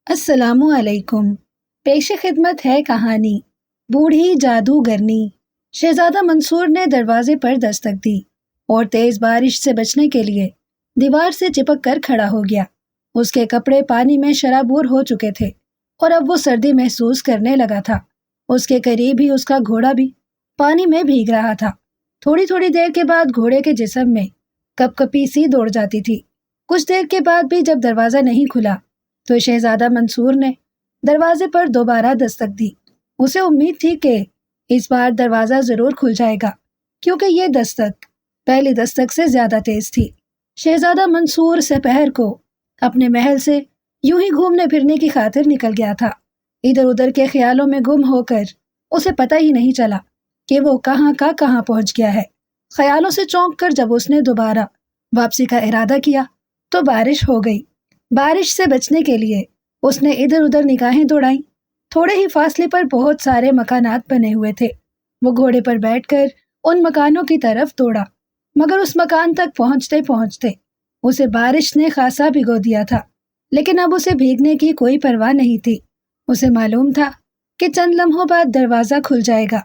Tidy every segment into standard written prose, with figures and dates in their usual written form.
السلام علیکم۔ پیش خدمت ہے کہانی بوڑھی جادوگرنی۔ شہزادہ منصور نے دروازے پر دستک دی اور تیز بارش سے بچنے کے لیے دیوار سے چپک کر کھڑا ہو گیا۔ اس کے کپڑے پانی میں شرابور ہو چکے تھے اور اب وہ سردی محسوس کرنے لگا تھا۔ اس کے قریب ہی اس کا گھوڑا بھی پانی میں بھیگ رہا تھا۔ تھوڑی تھوڑی دیر کے بعد گھوڑے کے جسم میں کپ کپی سی دوڑ جاتی تھی۔ کچھ دیر کے بعد بھی جب دروازہ نہیں کھلا تو شہزادہ منصور نے دروازے پر دوبارہ دستک دی۔ اسے امید تھی کہ اس بار دروازہ ضرور کھل جائے گا، کیونکہ یہ دستک پہلی دستک سے زیادہ تیز تھی۔ شہزادہ منصور سپہر کو اپنے محل سے یوں ہی گھومنے پھرنے کی خاطر نکل گیا تھا۔ ادھر ادھر کے خیالوں میں گم ہو کر اسے پتہ ہی نہیں چلا کہ وہ کہاں کا کہاں پہنچ گیا ہے۔ خیالوں سے چونک کر جب اس نے دوبارہ واپسی کا ارادہ کیا تو بارش ہو گئی۔ بارش سے بچنے کے لیے اس نے ادھر ادھر نگاہیں دوڑائیں۔ تھوڑے ہی فاصلے پر بہت سارے مکانات بنے ہوئے تھے۔ وہ گھوڑے پر بیٹھ کر ان مکانوں کی طرف دوڑا، مگر اس مکان تک پہنچتے پہنچتے اسے بارش نے خاصا بھگو دیا تھا۔ لیکن اب اسے بھیگنے کی کوئی پرواہ نہیں تھی۔ اسے معلوم تھا کہ چند لمحوں بعد دروازہ کھل جائے گا۔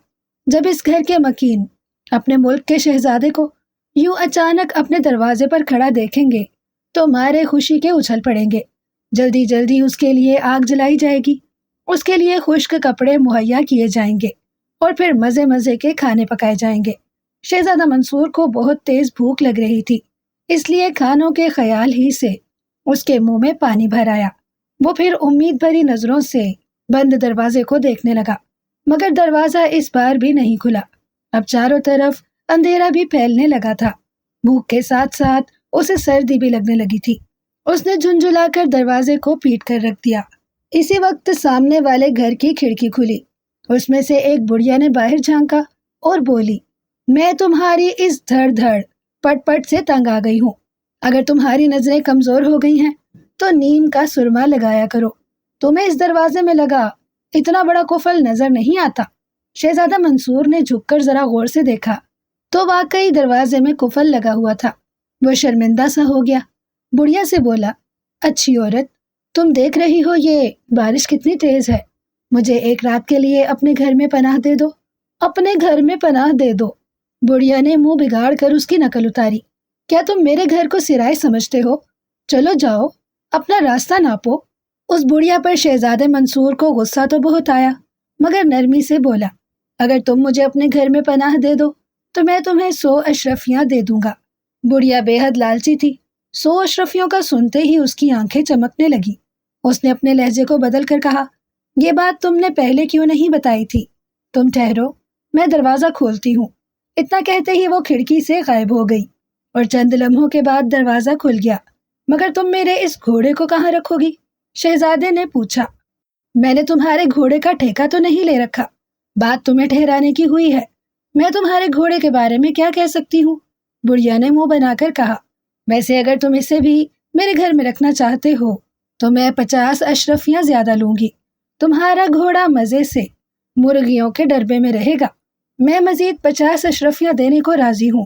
جب اس گھر کے مکین اپنے ملک کے شہزادے کو یوں اچانک اپنے دروازے پر کھڑا دیکھیں گے تو مارے خوشی کے اچھل پڑیں گے۔ جلدی جلدی اس کے لیے آگ جلائی جائے گی، اس کے لیے خشک کپڑے مہیا کیے جائیں گے اور پھر مزے مزے کے کھانے پکائے جائیں گے۔ شہزادہ منصور کو بہت تیز بھوک لگ رہی تھی، اس لیے کھانوں کے خیال ہی سے اس کے منہ میں پانی بھر آیا۔ وہ پھر امید بھری نظروں سے بند دروازے کو دیکھنے لگا، مگر دروازہ اس بار بھی نہیں کھلا۔ اب چاروں طرف اندھیرا بھی پھیلنے لگا تھا۔ بھوک کے ساتھ ساتھ اسے سردی بھی لگنے لگی تھی۔ اس نے جھنجھلا کر دروازے کو پیٹ کر رکھ دیا۔ اسی وقت سامنے والے گھر کی کھڑکی کھلی۔ اس میں سے ایک بڑھیا نے باہر جھانکا اور بولی، میں تمہاری اس دھڑ دھڑ پٹ پٹ سے تنگ آ گئی ہوں۔ اگر تمہاری نظریں کمزور ہو گئی ہیں تو نیم کا سرما لگایا کرو۔ تمہیں اس دروازے میں لگا اتنا بڑا قفل نظر نہیں آتا؟ شہزادہ منصور نے جھک کر ذرا غور سے دیکھا تو واقعی دروازے میں قفل لگا ہوا تھا۔ وہ شرمندہ سا ہو گیا۔ بڑھیا سے بولا، اچھی عورت، تم دیکھ رہی ہو یہ بارش کتنی تیز ہے، مجھے ایک رات کے لیے اپنے گھر میں پناہ دے دو۔ اپنے گھر میں پناہ دے دو؟ بڑھیا نے منہ بگاڑ کر اس کی نقل اتاری۔ کیا تم میرے گھر کو سرائے سمجھتے ہو؟ چلو جاؤ، اپنا راستہ ناپو۔ اس بڑھیا پر شہزادے منصور کو غصہ تو بہت آیا، مگر نرمی سے بولا، اگر تم مجھے اپنے گھر میں پناہ دے دو تو میں تمہیں 100 اشرفیاں دے دوں گا۔ بڑھیا بے حد لالچی تھی۔ 100 اشرفیوں کا سنتے ہی اس کی آنکھیں چمکنے لگی۔ اس نے اپنے لہجے کو بدل کر کہا، یہ بات تم نے پہلے کیوں نہیں بتائی تھی؟ تم ٹھہرو، میں دروازہ کھولتی ہوں۔ اتنا کہتے ہی وہ کھڑکی سے غائب ہو گئی اور چند لمحوں کے بعد دروازہ کھل گیا۔ مگر تم میرے اس گھوڑے کو کہاں رکھو گی؟ شہزادے نے پوچھا۔ میں نے تمہارے گھوڑے کا ٹھیکہ تو نہیں لے رکھا، بات تمہیں ٹھہرانے کی ہوئی ہے۔ میں تمہارے گھوڑے کے بارے میں کیا کہہ سکتی ہوں؟ بڑھیا نے منہ بنا کر کہا، ویسے اگر تم اسے بھی میرے گھر میں رکھنا چاہتے ہو تو میں 50 اشرفیاں زیادہ لوں گی۔ تمہارا گھوڑا مزے سے مرغیوں کے ڈربے میں رہے گا۔ میں مزید 50 اشرفیاں دینے کو راضی ہوں،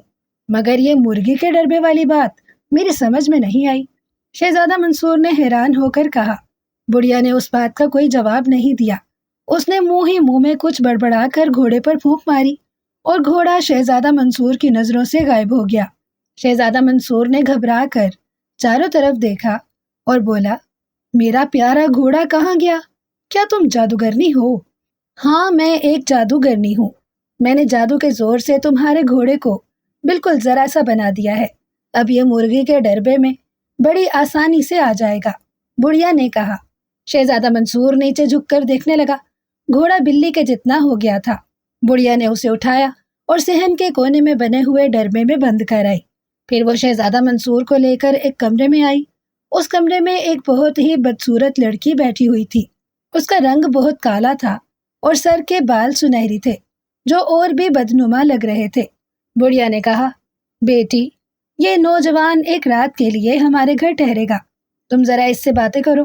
مگر یہ مرغی کے ڈربے والی بات میری سمجھ میں نہیں آئی۔ شہزادہ منصور نے حیران ہو کر کہا۔ بڑھیا نے اس بات کا کوئی جواب نہیں دیا۔ اس نے منہ ہی منہ میں کچھ بڑبڑا کر گھوڑے پر پھونک ماری اور گھوڑا شہزادہ منصور کی نظروں سے غائب ہو گیا۔ شہزادہ منصور نے گھبرا کر چاروں طرف دیکھا اور بولا، میرا پیارا گھوڑا کہاں گیا؟ کیا تم جادوگرنی ہو؟ ہاں، میں ایک جادوگرنی ہوں۔ میں نے جادو کے زور سے تمہارے گھوڑے کو بالکل ذرا سا بنا دیا ہے۔ اب یہ مرغی کے ڈربے میں بڑی آسانی سے آ جائے گا، بڑھیا نے کہا۔ شہزادہ منصور نیچے جھک کر دیکھنے لگا۔ گھوڑا بلی کے جتنا ہو گیا تھا۔ بڑھیا نے اسے اٹھایا اور صحن کے کونے میں بنے ہوئے ڈربے میں بند کر آئی۔ پھر وہ شہزادہ منصور کو لے کر ایک کمرے میں آئی۔ اس کمرے میں ایک بہت ہی بدصورت لڑکی بیٹھی ہوئی تھی۔ اس کا رنگ بہت کالا تھا اور سر کے بال سنہری تھے، جو اور بھی بدنما لگ رہے تھے۔ بڑھیا نے کہا، بیٹی، یہ نوجوان ایک رات کے لیے ہمارے گھر ٹھہرے گا، تم ذرا اس سے باتیں کرو۔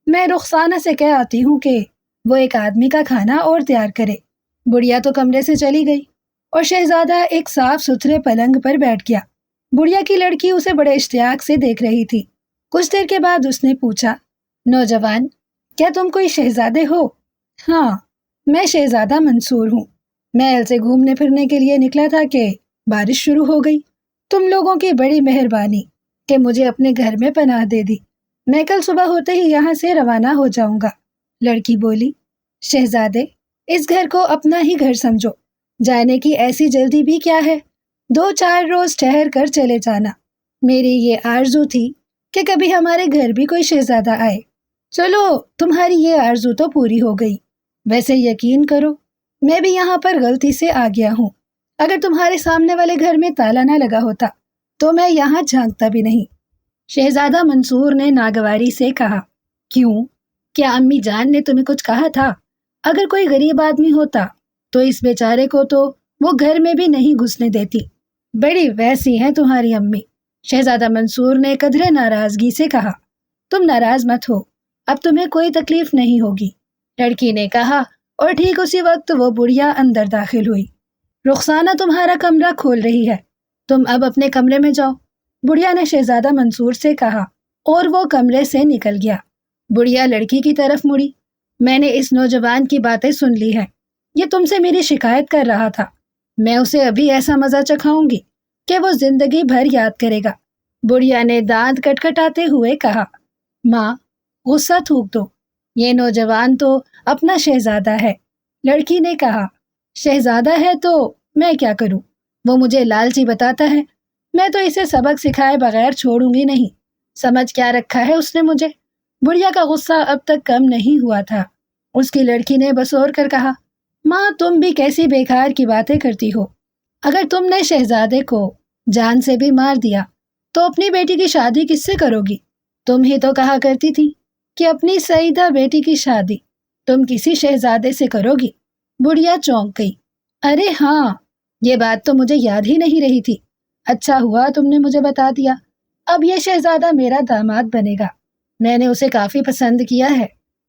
میں رخسانہ سے کہہ آتی ہوں کہ وہ ایک آدمی کا کھانا اور تیار کرے۔ بڑھیا تو کمرے سے چلی گئی اور شہزادہ ایک صاف ستھرے پلنگ پر بیٹھ گیا۔ بڑھیا کی لڑکی اسے بڑے اشتیاق سے دیکھ رہی تھی۔ کچھ دیر کے بعد اس نے پوچھا، نوجوان، کیا تم کوئی شہزادے ہو؟ ہاں، میں شہزادہ منصور ہوں۔ محل سے گھومنے پھرنے کے لیے نکلا تھا کہ بارش شروع ہو گئی۔ تم لوگوں کی بڑی مہربانی کہ مجھے اپنے گھر میں پناہ دے دی۔ میں کل صبح ہوتے ہی یہاں سے روانہ ہو جاؤں گا۔ لڑکی بولی، شہزادے، اس گھر کو اپنا ہی گھر سمجھو۔ جانے کی ایسی جلدی بھی کیا ہے؟ 2-4 روز ٹھہر کر چلے جانا۔ میری یہ آرزو تھی کہ کبھی ہمارے گھر بھی کوئی شہزادہ آئے۔ چلو، تمہاری یہ آرزو تو پوری ہو گئی۔ ویسے یقین کرو، میں بھی یہاں پر غلطی سے آ گیا ہوں۔ اگر تمہارے سامنے والے گھر میں تالا نہ لگا ہوتا تو میں یہاں جھانکتا بھی نہیں۔ شہزادہ منصور نے ناگواری سے کہا، کیوں؟ کیا امی جان نے تمہیں کچھ کہا تھا؟ اگر کوئی غریب آدمی ہوتا تو اس بیچارے کو تو وہ گھر میں بھی نہیں گھسنے دیتی۔ بڑی ویسی ہیں تمہاری امی۔ شہزادہ منصور نے قدرے ناراضگی سے کہا، تم ناراض مت ہو، اب تمہیں کوئی تکلیف نہیں ہوگی، لڑکی نے کہا، اور ٹھیک اسی وقت وہ بڑھیا اندر داخل ہوئی۔ رخسانہ تمہارا کمرہ کھول رہی ہے، تم اب اپنے کمرے میں جاؤ، بڑھیا نے شہزادہ منصور سے کہا، اور وہ کمرے سے نکل گیا۔ بڑھیا لڑکی کی طرف مڑی، میں نے اس نوجوان کی باتیں سن لی ہیں، یہ تم سے میری شکایت کر رہا تھا، میں اسے ابھی ایسا مزہ چکھاؤں گی کہ وہ زندگی بھر یاد کرے گا۔ بڑھیا نے دانت کٹکھٹاتے ہوئے کہا، ماں، غصہ تھوک دو، یہ نوجوان تو اپنا شہزادہ ہے۔ لڑکی نے کہا، شہزادہ ہے تو میں کیا کروں؟ وہ مجھے لالچی بتاتا ہے، میں تو اسے سبق سکھائے بغیر چھوڑوں گی نہیں۔ سمجھ کیا رکھا ہے اس نے مجھے؟ بڑھیا کا غصہ اب تک کم نہیں ہوا تھا۔ اس کی لڑکی نے بسور کر کہا، ماں، تم بھی کیسی بیکار کی باتیں کرتی ہو۔ اگر تم نے شہزادے کو جان سے بھی مار دیا تو اپنی بیٹی کی شادی کس سے کرو گی؟ تم ہی تو کہا کرتی تھی کہ اپنی سعیدہ بیٹی کی شادی تم کسی شہزادے سے کرو گی۔ بڑھیا چونک گئی، ارے ہاں، یہ بات تو مجھے یاد ہی نہیں رہی تھی، اچھا ہوا تم نے مجھے بتا دیا۔ اب یہ شہزادہ میرا داماد بنے گا، میں نے اسے کافی پسند کیا ہے۔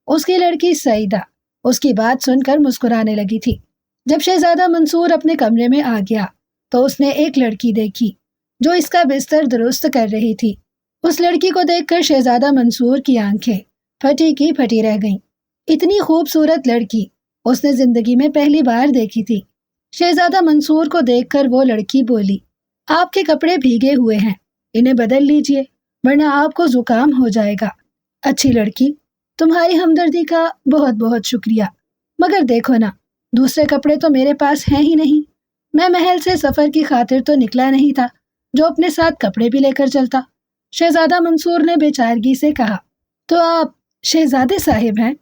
اس کی لڑکی سعیدہ اس کی بات سن کر مسکرانے لگی تھی۔ جب شہزادہ منصور اپنے کمرے میں آ گیا تو اس نے ایک لڑکی دیکھی جو اس کا بستر درست کر رہی تھی۔ اس لڑکی کو دیکھ کر شہزادہ منصور کی آنکھیں پھٹی کی پھٹی رہ گئیں۔ اتنی خوبصورت لڑکی اس نے زندگی میں پہلی بار دیکھی تھی۔ شہزادہ منصور کو دیکھ کر وہ لڑکی بولی، آپ کے کپڑے بھیگے ہوئے ہیں، انہیں بدل لیجئے ورنہ آپ کو زکام ہو جائے گا۔ اچھی لڑکی، تمہاری ہمدردی کا بہت بہت شکریہ، مگر دیکھو نا، دوسرے کپڑے تو میرے پاس ہیں ہی نہیں۔ میں محل سے سفر کی خاطر تو نکلا نہیں تھا جو اپنے ساتھ کپڑے بھی لے کر چلتا۔ شہزادہ منصور نے بے چارگی سے کہا، تو آپ شہزادے صاحب ہیں؟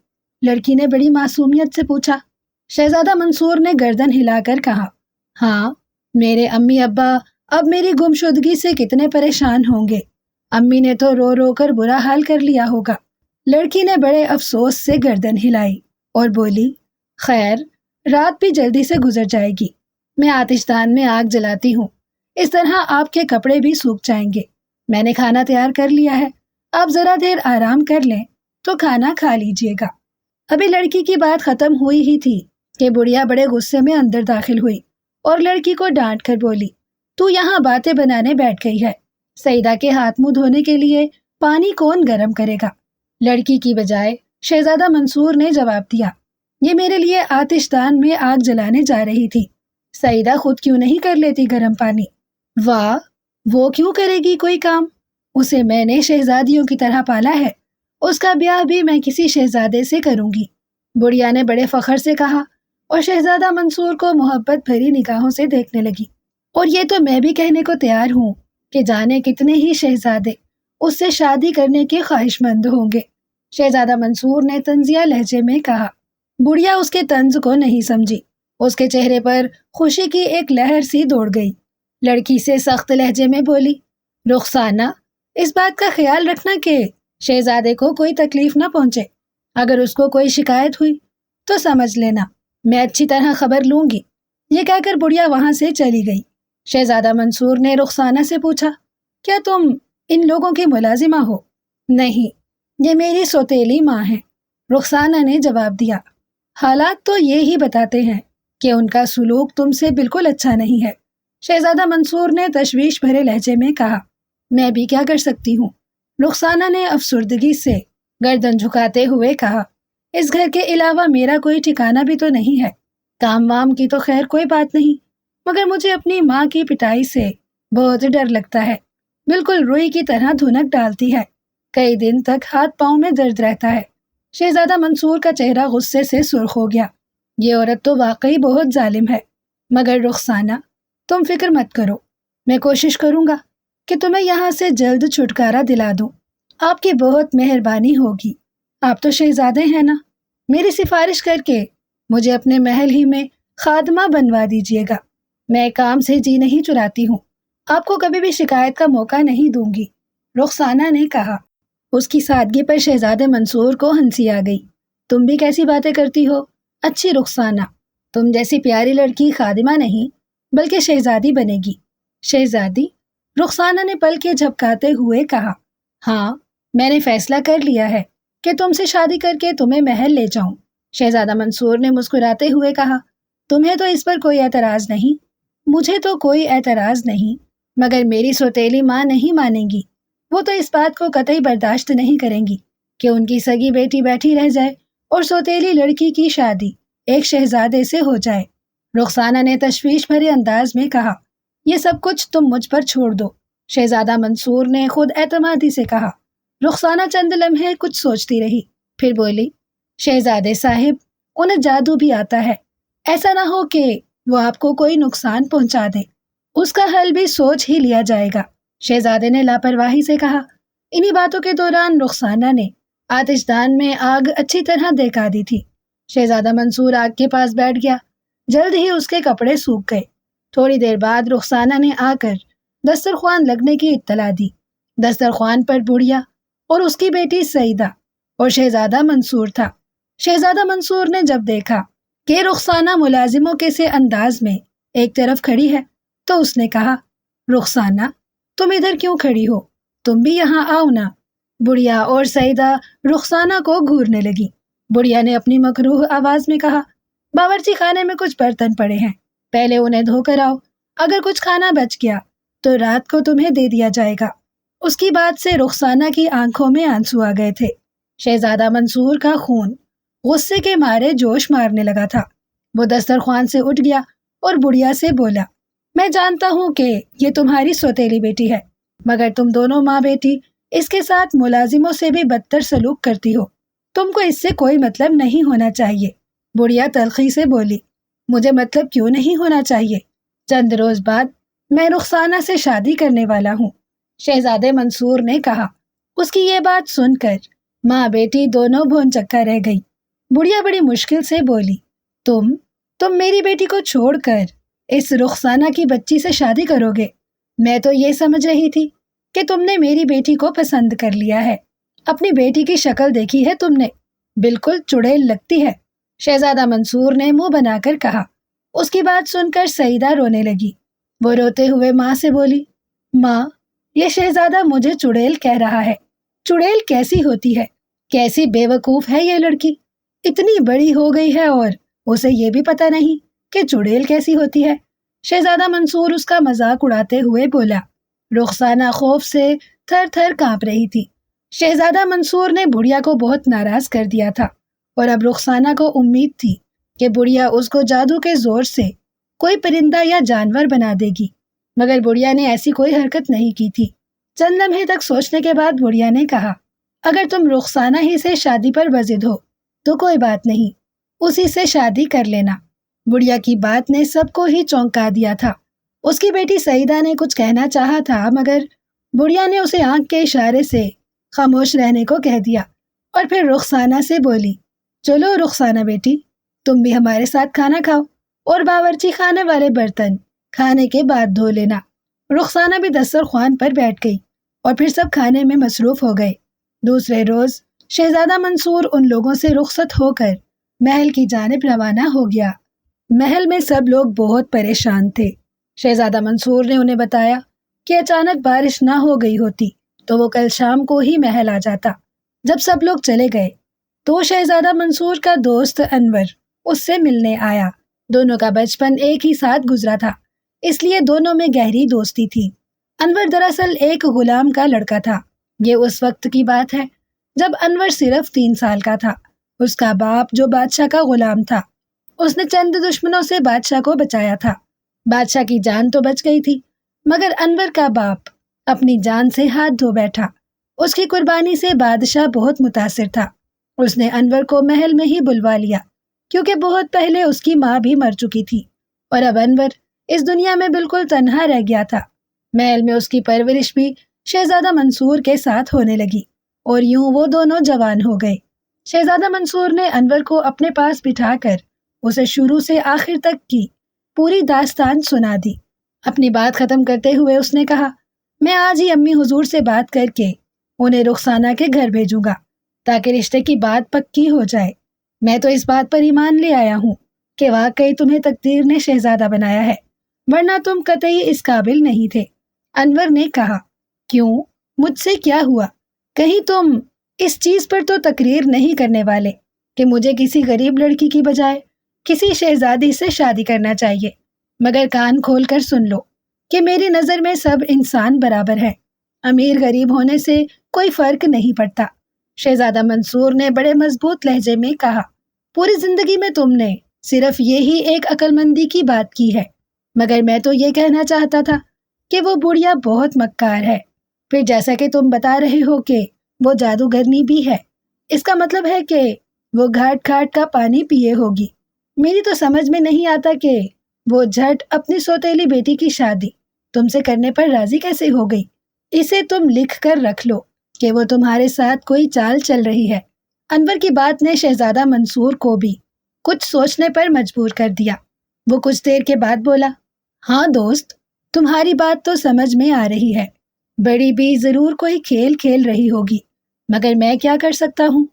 لڑکی نے بڑی معصومیت سے پوچھا۔ شہزادہ منصور نے گردن ہلا کر کہا، ہاں، میرے امی ابا اب میری گمشدگی سے کتنے پریشان ہوں گے، امی نے تو رو رو کر برا حال کر لیا ہوگا۔ لڑکی نے بڑے افسوس سے گردن ہلائی اور بولی، خیر، رات بھی جلدی سے گزر جائے گی، میں آتش دان میں آگ جلاتی ہوں، اس طرح آپ کے کپڑے بھی سوکھ جائیں گے۔ میں نے کھانا تیار کر لیا ہے، آپ ذرا دیر آرام کر لیں تو کھانا کھا لیجئے گا۔ ابھی لڑکی کی بات ختم ہوئی ہی تھی کہ بڑھیا بڑے غصے میں اندر داخل ہوئی اور لڑکی کو ڈانٹ کر بولی، تو یہاں باتیں بنانے بیٹھ گئی ہے، سعیدہ کے ہاتھ منہ دھونے کے لیے پانی کون گرم کرے گا؟ لڑکی کی بجائے شہزادہ منصور نے جواب دیا، یہ میرے لیے آتش دان میں آگ جلانے جا رہی تھی، سعیدہ خود کیوں نہیں کر لیتی گرم پانی؟ واہ، وہ کیوں کرے گی کوئی کام؟ اسے میں نے شہزادیوں کی طرح پالا ہے، اس کا بیاہ بھی میں کسی شہزادے سے کروں گی، بڑھیا نے بڑے فخر سے کہا، اور شہزادہ منصور کو محبت بھری نگاہوں سے دیکھنے لگی۔ اور یہ تو میں بھی کہنے کو تیار ہوں کہ جانے کتنے ہی شہزادے اس سے شادی کرنے کے خواہش مند ہوں گے۔ شہزادہ منصور نے طنزیہ لہجے میں کہا۔ بڑھیا اس کے طنز کو نہیں سمجھی، اس کے چہرے پر خوشی کی ایک لہر سی دوڑ گئی۔ لڑکی سے سخت لہجے میں بولی، رخسانہ، اس بات کا خیال رکھنا کہ شہزادے کو کوئی تکلیف نہ پہنچے، اگر اس کو کوئی شکایت ہوئی تو سمجھ لینا میں اچھی طرح خبر لوں گی۔ یہ کہہ کر بڑھیا وہاں سے چلی گئی۔ شہزادہ منصور نے رخسانہ سے پوچھا، کیا تم ان لوگوں کی ملازمہ ہو؟ نہیں، یہ میری سوتیلی ماں ہے، رخسانہ نے جواب دیا۔ حالات تو یہ ہی بتاتے ہیں کہ ان کا سلوک تم سے بالکل اچھا نہیں ہے، شہزادہ منصور نے تشویش بھرے لہجے میں کہا۔ میں بھی کیا کر سکتی ہوں؟ رخسانہ نے افسردگی سے گردن جھکاتے ہوئے کہا۔ اس گھر کے علاوہ میرا کوئی ٹھکانہ بھی تو نہیں ہے۔ کام وام کی تو خیر کوئی بات نہیں، مگر مجھے اپنی ماں کی پٹائی سے بہت ڈر لگتا ہے، بالکل روئی کی طرح دھنک ڈالتی ہے، کئی دن تک ہاتھ پاؤں میں درد رہتا ہے۔ شہزادہ منصور کا چہرہ غصے سے سرخ ہو گیا۔ یہ عورت تو واقعی بہت ظالم ہے، مگر رخسانہ تم فکر مت کرو، میں کوشش کروں گا کہ تمہیں یہاں سے جلد چھٹکارا دلا دوں۔ آپ کی بہت مہربانی ہوگی، آپ تو شہزادے ہیں نا، میری سفارش کر کے مجھے اپنے محل ہی میں خادمہ بنوا دیجیے گا۔ میں کام سے جی نہیں چراتی ہوں، آپ کو کبھی بھی شکایت کا موقع نہیں دوں گی، رخسانہ نے کہا۔ اس کی سادگی پر شہزادے منصور کو ہنسی آ گئی۔ تم بھی کیسی باتیں کرتی ہو اچھی رخسانہ، تم جیسی پیاری لڑکی خادمہ نہیں بلکہ شہزادی بنے گی۔ شہزادی؟ رخسانہ نے پلکیں جھپکاتے ہوئے کہا۔ ہاں، میں نے فیصلہ کر لیا ہے کہ تم سے شادی کر کے تمہیں محل لے جاؤں۔ شہزادہ منصور نے مسکراتے ہوئے کہا۔ تمہیں تو اس پر کوئی اعتراض نہیں؟ مجھے تو کوئی اعتراض نہیں، مگر میری سوتیلی ماں نہیں مانے گی۔ وہ تو اس بات کو قطعی برداشت نہیں کریں گی کہ ان کی سگی بیٹی بیٹھی رہ جائے اور سوتیلی لڑکی کی شادی ایک شہزادے سے ہو جائے۔ رخسانہ نے تشویش بھرے انداز میں کہا۔ یہ سب کچھ تم مجھ پر چھوڑ دو، شہزادہ منصور نے خود اعتمادی سے کہا۔ رخسانہ چند لمحے کچھ سوچتی رہی، پھر بولی، شہزادے صاحب، انہیں جادو بھی آتا ہے، ایسا نہ ہو کہ وہ آپ کو کوئی نقصان پہنچا دے، اس کا حل بھی سوچ ہی لیا جائے گا، شہزادے نے لاپرواہی سے کہا۔ انہی باتوں کے دوران رخسانہ نے آتش دان میں آگ اچھی طرح دکھا دی تھی۔ شہزادہ منصور آگ کے پاس بیٹھ گیا، جلد ہی اس کے کپڑے سوکھ گئے۔ تھوڑی دیر بعد رخسانہ نے آ کر دسترخوان لگنے کی اطلاع دی۔ دسترخوان پر بڑھیا اور اس کی بیٹی سعیدہ اور شہزادہ منصور تھا۔ شہزادہ منصور نے جب دیکھا کہ رخسانہ ملازموں کے سے انداز میں ایک طرف کھڑی ہے تو اس نے کہا، رخسانہ تم ادھر کیوں کھڑی ہو؟ تم بھی یہاں آؤ نا۔ بڑھیا اور سعیدہ رخسانہ کو گھورنے لگی۔ بڑھیا نے اپنی مکروہ آواز میں کہا، باورچی خانے میں کچھ برتن پڑے ہیں، پہلے انہیں دھو کر آؤ، اگر کچھ کھانا بچ گیا تو رات کو تمہیں دے دیا جائے گا۔ اس کی بات سے رخسانہ کی آنکھوں میں آنسو آ گئے تھے۔ شہزادہ منصور کا خون غصے کے مارے جوش مارنے لگا تھا۔ وہ دسترخوان سے اٹھ گیا اور بڑھیا سے بولا، میں جانتا ہوں کہ یہ تمہاری سوتیلی بیٹی ہے، مگر تم دونوں ماں بیٹی اس کے ساتھ ملازموں سے بھی بدتر سلوک کرتی ہو، تم کو اس سے کوئی مطلب نہیں ہونا چاہیے۔ بڑھیا تلخی سے بولی، مجھے مطلب کیوں نہیں ہونا چاہیے؟ چند روز بعد میں رخسانہ سے شادی کرنے والا ہوں، شہزادے منصور نے کہا۔ اس کی یہ بات سن کر ماں بیٹی دونوں بھون چکا رہ گئی۔ بڑھیا بڑی مشکل سے بولی، تم میری بیٹی کو چھوڑ کر اس رخسانہ کی بچی سے شادی کرو گے؟ میں تو یہ سمجھ رہی تھی کہ تم نے میری بیٹی کو پسند کر لیا ہے، اپنی بیٹی کی شکل دیکھی ہے تم نے، بالکل چڑیل لگتی ہے، شہزادہ منصور نے منہ بنا کر کہا۔ اس کی بات سن کر سعیدہ رونے لگی۔ وہ روتے ہوئے ماں سے بولی، ماں، یہ شہزادہ مجھے چڑیل کہہ رہا ہے، چڑیل کیسی ہوتی ہے؟ کیسی بے وقوف ہے یہ لڑکی، اتنی بڑی ہو گئی ہے اور اسے یہ بھی پتہ نہیں کہ چڑیل کیسی ہوتی ہے۔ شہزادہ منصور اس کا مذاق اڑاتے ہوئے بولا۔ رخسانہ خوف سے تھر تھر کانپ رہی تھی۔ شہزادہ منصور نے بڑھیا کو بہت ناراض کر دیا تھا اور اب رخسانہ کو امید تھی کہ بڑھیا اس کو جادو کے زور سے کوئی پرندہ یا جانور بنا دے گی، مگر بڑھیا نے ایسی کوئی حرکت نہیں کی تھی۔ چند لمحے تک سوچنے کے بعد بڑھیا نے کہا، اگر تم رخسانہ ہی سے شادی پر بضد ہو تو کوئی بات نہیں، اسی سے شادی کر لینا۔ بڑھیا کی بات نے سب کو ہی چونکا دیا تھا۔ اس کی بیٹی سعیدہ نے کچھ کہنا چاہا تھا، مگر بڑھیا نے اسے آنکھ کے اشارے سے خاموش رہنے کو کہہ دیا اور پھر رخسانہ سے بولی، چلو رخسانہ بیٹی، تم بھی ہمارے ساتھ کھانا کھاؤ اور باورچی خانے والے برتن کھانے کے بعد دھو لینا۔ رخسانہ بھی دسترخوان پر بیٹھ گئی اور پھر سب کھانے میں مصروف ہو گئے۔ دوسرے روز شہزادہ منصور ان لوگوں سے رخصت ہو کر محل کی جانب روانہ ہو گیا۔ محل میں سب لوگ بہت پریشان تھے۔ شہزادہ منصور نے انہیں بتایا کہ اچانک بارش نہ ہو گئی ہوتی تو وہ کل شام کو ہی محل آ جاتا۔ جب سب لوگ چلے گئے تو شہزادہ منصور کا دوست انور اس سے ملنے آیا۔ دونوں کا بچپن ایک ہی ساتھ گزرا تھا، اس لیے دونوں میں گہری دوستی تھی۔ انور دراصل ایک غلام کا لڑکا تھا۔ یہ اس وقت کی بات ہے جب انور صرف 3 سال کا تھا۔ اس کا باپ جو بادشاہ کا غلام تھا، اس نے چند دشمنوں سے بادشاہ کو بچایا تھا۔ بادشاہ کی جان تو بچ گئی تھی، مگر انور کا باپ اپنی جان سے ہاتھ دھو بیٹھا۔ اس کی قربانی سے بادشاہ بہت متاثر تھا۔ اس نے انور کو محل میں ہی بلوا لیا، کیونکہ بہت پہلے اس کی ماں بھی مر چکی تھی اور اب انور اس دنیا میں بالکل تنہا رہ گیا تھا۔ محل میں اس کی پرورش بھی شہزادہ منصور کے ساتھ ہونے لگی اور یوں وہ دونوں جوان ہو گئے۔ شہزادہ منصور نے انور کو اپنے پاس بٹھا کر اسے شروع سے آخر تک کی پوری داستان سنا دی۔ اپنی بات ختم کرتے ہوئے اس نے کہا، میں آج ہی امی حضور سے بات کر کے انہیں رخسانہ کے گھر بھیجوں گا تاکہ رشتے کی بات پکی ہو جائے۔ میں تو اس بات پر ایمان لے آیا ہوں کہ واقعی تمہیں تقدیر نے شہزادہ بنایا ہے، ورنہ تم قطعی اس قابل نہیں تھے۔ انور نے کہا، کیوں؟ مجھ سے کیا ہوا؟ کہیں تم اس چیز پر تو تقریر نہیں کرنے والے کہ مجھے کسی غریب لڑکی کی بجائے کسی شہزادی سے شادی کرنا چاہیے؟ مگر کان کھول کر سن لو کہ میری نظر میں سب انسان برابر ہے، امیر غریب ہونے سے کوئی فرق نہیں پڑتا۔ شہزادہ منصور نے بڑے مضبوط لہجے میں کہا، پوری زندگی میں تم نے صرف یہی ایک عقل مندی کی بات کی ہے، مگر میں تو یہ کہنا چاہتا تھا کہ وہ بڑھیا بہت مکار ہے۔ پھر جیسا کہ تم بتا رہے ہو کہ وہ جادوگرنی بھی ہے، اس کا مطلب ہے کہ وہ گھاٹ گھاٹ کا پانی پیے ہوگی۔ میری تو سمجھ میں نہیں آتا کہ وہ جھٹ اپنی سوتیلی بیٹی کی شادی تم سے کرنے پر راضی کیسے ہو گئی۔ اسے تم لکھ کر رکھ لو کہ وہ تمہارے ساتھ کوئی چال چل رہی ہے۔ انور کی بات نے شہزادہ منصور کو بھی کچھ سوچنے پر مجبور کر دیا۔ وہ کچھ دیر کے بعد بولا، ہاں دوست، تمہاری بات تو سمجھ میں آ رہی ہے، بڑی بھی ضرور کوئی کھیل کھیل رہی ہوگی، مگر میں کیا کر سکتا ہوں؟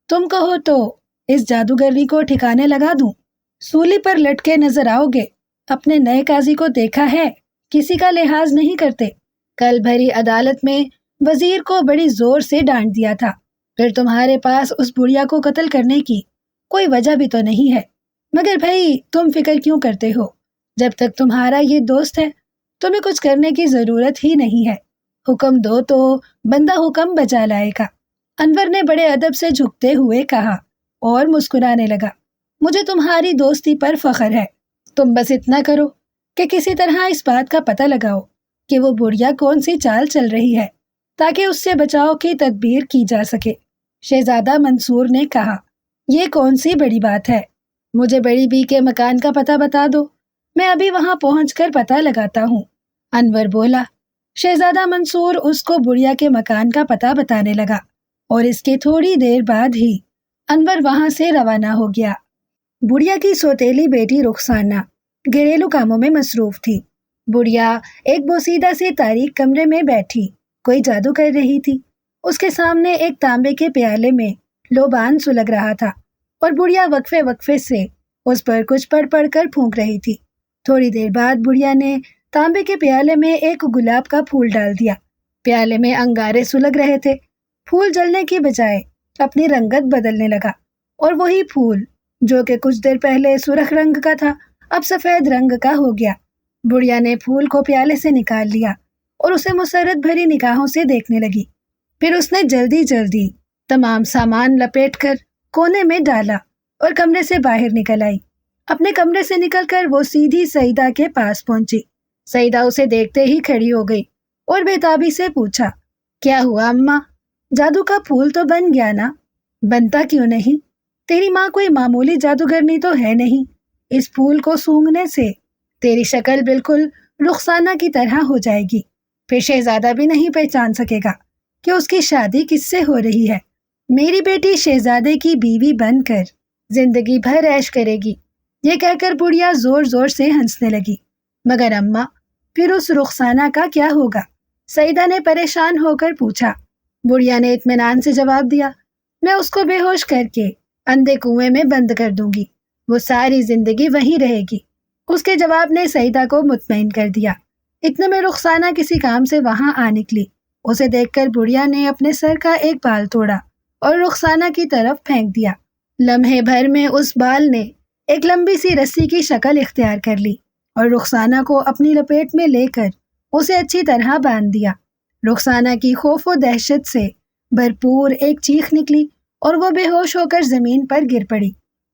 تم کہو تو اس جادوگرنی کو ٹھکانے لگا دوں؟ سولی پر لٹکے نظر آؤ گے۔ اپنے نئے قاضی کو دیکھا ہے، کسی کا لحاظ نہیں کرتے۔ کل بھری عدالت میں وزیر کو بڑی زور سے ڈانٹ دیا تھا، پھر تمہارے پاس اس بڑھیا کو قتل کرنے کی کوئی وجہ بھی تو نہیں ہے۔ مگر بھائی تم فکر کیوں کرتے ہو؟ جب تک تمہارا یہ دوست ہے تمہیں کچھ کرنے کی ضرورت ہی نہیں ہے۔ حکم دو تو بندہ حکم بجا لائے گا۔ انور نے بڑے ادب سے جھکتے ہوئے کہا اور مسکرانے لگا، مجھے تمہاری دوستی پر فخر ہے۔ تم بس اتنا کرو کہ کسی طرح اس بات کا پتہ لگاؤ کہ وہ بڑھیا کون سی چال چل رہی ہے تاکہ اس سے بچاؤ کی تدبیر کی جا سکے۔ شہزادہ منصور نے کہا، یہ کون سی بڑی بات ہے؟ مجھے بڑی بی کے مکان کا پتہ بتا دو، میں ابھی وہاں پہنچ کر پتہ لگاتا ہوں۔ انور بولا۔ شہزادہ منصور اس کو بڑھیا کے مکان کا پتہ بتانے لگا اور اس کے تھوڑی دیر بعد ہی انور وہاں سے روانہ ہو گیا۔ بڑھیا کی سوتیلی بیٹی رخسانہ گھریلو کاموں میں مصروف تھی۔ بڑھیا ایک بوسیدہ سے تاریک کمرے میں بیٹھی کوئی جادو کر رہی تھی۔ اس کے سامنے ایک تانبے کے پیالے میں لوبان سلگ رہا تھا اور بڑھیا وقفے وقفے سے اس پر کچھ پڑھ پڑھ کر پھونک رہی تھی۔ تھوڑی دیر بعد بڑھیا نے تانبے کے پیالے میں ایک گلاب کا پھول ڈال دیا۔ پیالے میں انگارے سلگ رہے تھے۔ پھول جلنے کی بجائے اپنی رنگت بدلنے لگا اور وہی پھول جو کہ کچھ دیر پہلے سرخ رنگ کا تھا اب سفید رنگ کا ہو گیا۔ بڑھیا نے پھول کو پیالے سے نکال لیا اور اسے مسرت بھری نگاہوں سے دیکھنے لگی۔ پھر اس نے جلدی جلدی تمام سامان لپیٹ کر کونے میں ڈالا اور کمرے سے باہر نکل آئی۔ اپنے کمرے سے نکل کر وہ سیدھی سعیدہ کے پاس پہنچی۔ سعیدہ اسے دیکھتے ہی کھڑی ہو گئی اور بےتابی سے پوچھا، کیا ہوا اماں؟ جادو کا پھول تو بن گیا نا؟ بنتا کیوں نہیں؟ تیری ماں کوئی معمولی جادوگرنی تو ہے نہیں۔ اس پھول کو سونگھنے سے تیری شکل بالکل رخسانہ کی طرح ہو جائے گی۔ پھر شہزادہ بھی نہیں پہچان سکے گا کہ اس کی شادی کس سے ہو رہی ہے۔ میری بیٹی شہزادے کی بیوی بن کر زندگی بھر عیش کرے گی۔ یہ کہہ کر بڑھیا زور زور سے ہنسنے لگی۔ مگر اماں، پھر اس رخسانہ کا کیا ہوگا؟ سعیدہ نے پریشان ہو کر پوچھا۔ بڑھیا نے اطمینان سے جواب دیا، میں اس کو بے ہوش کر کے اندھے کنویں میں بند کر دوں گی، وہ ساری زندگی وہیں رہے گی۔ اس کے جواب نے سعیدہ کو مطمئن کر دیا۔ اتنے میں رخسانہ کسی کام سے وہاں آ نکلی۔ اسے دیکھ کر بڑھیا نے اپنے سر کا ایک بال توڑا اور رخسانہ کی طرف پھینک دیا۔ لمحے بھر میں اس بال نے ایک لمبی سی رسی کی شکل اختیار کر لی اور رخسانہ کو اپنی لپیٹ میں لے کر اسے اچھی طرح باندھ دیا۔ رخسانہ کی خوف و دہشت سے بھرپور ایک چیخ نکلی اور وہ بے ہوش ہو کر زمین پر گر پڑی۔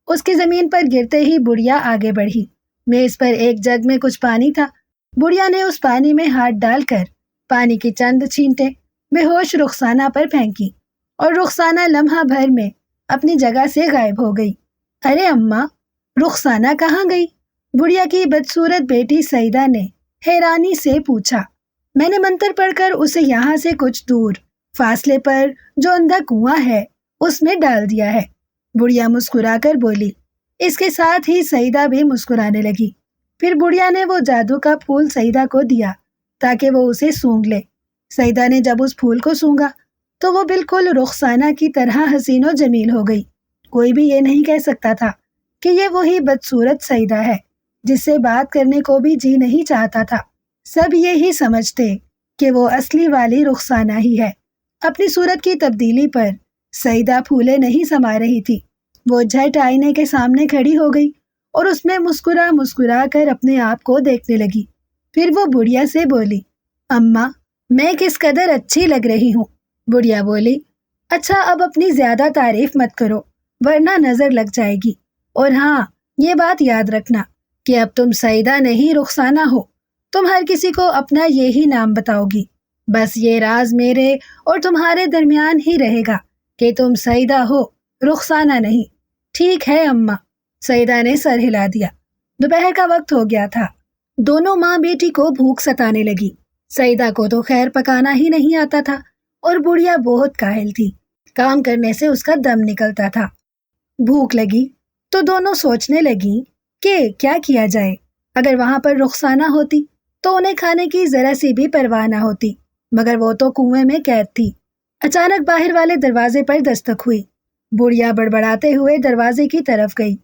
اس کی زمین پر گرتے ہی بڑھیا آگے بڑھی۔ میز پر ایک جگ میں کچھ پانی تھا۔ بڑھیا نے اس پانی میں ہاتھ ڈال کر پانی کی چند چھینٹیں بے ہوش رخسانہ پر پھینکی اور رخسانہ لمحہ بھر میں اپنی جگہ سے غائب ہو گئی۔ ارے اماں، رخسانہ کہاں گئی؟ بڑھیا کی بدصورت بیٹی سعیدہ نے حیرانی سے پوچھا۔ میں نے منتر پڑھ کر اسے یہاں سے کچھ دور فاصلے پر جو اندھا کنواں ہے اس میں ڈال دیا ہے، بڑھیا مسکرا کر بولی۔ اس کے ساتھ ہی سعیدہ بھی مسکرانے لگی۔ پھر بڑھیا نے وہ جادو کا پھول سعیدہ کو دیا تاکہ وہ اسے سونگھ لے۔ سعیدہ نے جب اس پھول کو سونگا تو وہ بالکل رخسانہ کی طرح حسین و جمیل ہو گئی۔ کوئی بھی یہ نہیں کہہ سکتا تھا کہ یہ وہی بدصورت سعیدہ ہے جس سے بات کرنے کو بھی جی نہیں چاہتا تھا۔ سب یہی سمجھتے کہ وہ اصلی والی رخسانہ ہی ہے۔ اپنی صورت کی تبدیلی پر سعیدہ پھولے نہیں سما رہی تھی۔ وہ جھٹ آئینے کے سامنے کھڑی ہو گئی اور اس میں مسکرا مسکرا کر اپنے آپ کو دیکھنے لگی۔ پھر وہ بڑھیا سے بولی، اماں، میں کس قدر اچھی لگ رہی ہوں۔ بڑھیا بولی، اچھا اب اپنی زیادہ تعریف مت کرو ورنہ نظر لگ جائے گی، اور ہاں یہ بات یاد رکھنا کہ اب تم سعیدہ نہیں رخسانہ ہو۔ تم ہر کسی کو اپنا یہی نام بتاؤ گی، بس یہ راز میرے اور تمہارے درمیان ہی رہے گا کہ تم سعیدہ ہو، رخسانہ نہیں۔ ٹھیک ہے اماں، سعیدہ نے سر ہلا دیا۔ دوپہر کا وقت ہو گیا تھا۔ دونوں ماں بیٹی کو بھوک ستانے لگی۔ سعیدہ کو تو خیر پکانا ہی نہیں آتا تھا اور بڑھیا بہت کاہل تھی، کام کرنے سے اس کا دم نکلتا تھا۔ بھوک لگی تو دونوں سوچنے لگیں کہ کیا کیا جائے۔ اگر وہاں پر رخسانہ ہوتی تو انہیں کھانے کی ذرا سی بھی پرواہ نہ ہوتی، مگر وہ تو کنویں میں قید تھی۔ اچانک باہر والے دروازے پر دستک ہوئی۔ بڑھیا بڑبڑاتے ہوئے دروازے کی طرف گئی۔